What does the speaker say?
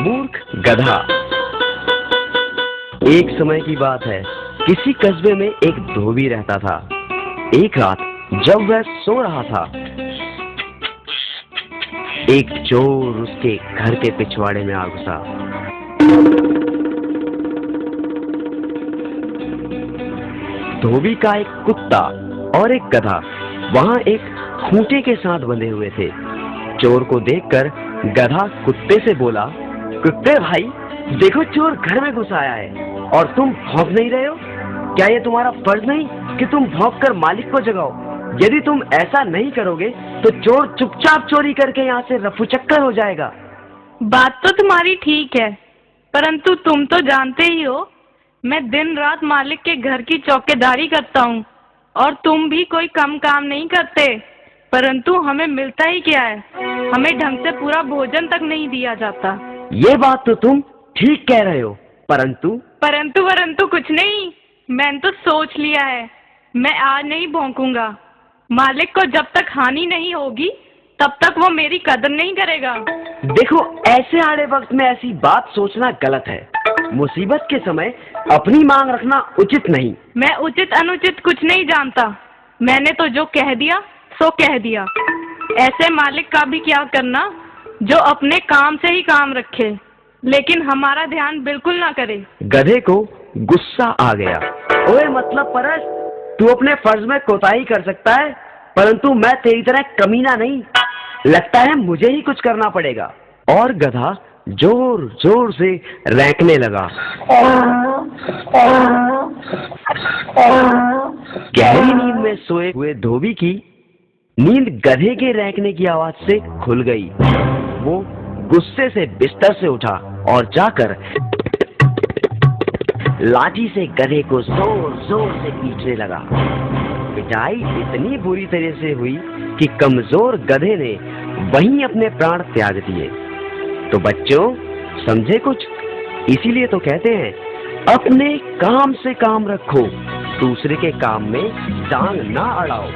मूर्ख गधा। एक समय की बात है, किसी कस्बे में एक धोबी रहता था। एक रात जब वह सो रहा था, एक चोर उसके घर के पिछवाड़े में आ घुसा। धोबी का एक कुत्ता और एक गधा वहां एक खूंटे के साथ बंधे हुए थे। चोर को देखकर गधा कुत्ते से बोला, कुत्ते भाई, देखो चोर घर में घुस आया है और तुम भौंक नहीं रहे हो। क्या ये तुम्हारा फर्ज नहीं कि तुम भौंक कर मालिक को जगाओ? यदि तुम ऐसा नहीं करोगे तो चोर चुपचाप चोरी करके यहाँ से रफूचक्कर हो जाएगा। बात तो तुम्हारी ठीक है, परंतु तुम तो जानते ही हो मैं दिन रात मालिक के घर की चौकीदारी करता हूँ और तुम भी कोई कम काम नहीं करते, परंतु हमें मिलता ही क्या है? हमें ढंग से पूरा भोजन तक नहीं दिया जाता। ये बात तो तुम ठीक कह रहे हो, परंतु कुछ नहीं। मैंने तो सोच लिया है, मैं आज नहीं भौंकूंगा। मालिक को जब तक हानि नहीं होगी तब तक वो मेरी कदर नहीं करेगा। देखो, ऐसे आड़े वक्त में ऐसी बात सोचना गलत है। मुसीबत के समय अपनी मांग रखना उचित नहीं। मैं उचित अनुचित कुछ नहीं जानता। मैंने तो जो कह दिया सो कह दिया। ऐसे मालिक का भी क्या करना जो अपने काम से ही काम रखे, लेकिन हमारा ध्यान बिल्कुल ना करे। गधे को गुस्सा आ गया। ओए मतलब परस, तू अपने फर्ज में कोताही कर सकता है, परंतु मैं तेरी तरह कमीना नहीं। लगता है मुझे ही कुछ करना पड़ेगा। और गधा जोर जोर से रैंकने लगा। गहरी नींद में सोए हुए धोबी की नींद गधे के रैंकने की आवाज से खुल गई। वो गुस्से से बिस्तर से उठा और जाकर लाठी से गधे को जोर जोर से पीटने लगा। पिटाई इतनी बुरी तरह से हुई कि कमजोर गधे ने वहीं अपने प्राण त्याग दिए। तो बच्चों, समझे कुछ? इसीलिए तो कहते हैं, अपने काम से काम रखो, दूसरे के काम में टांग ना अड़ाओ।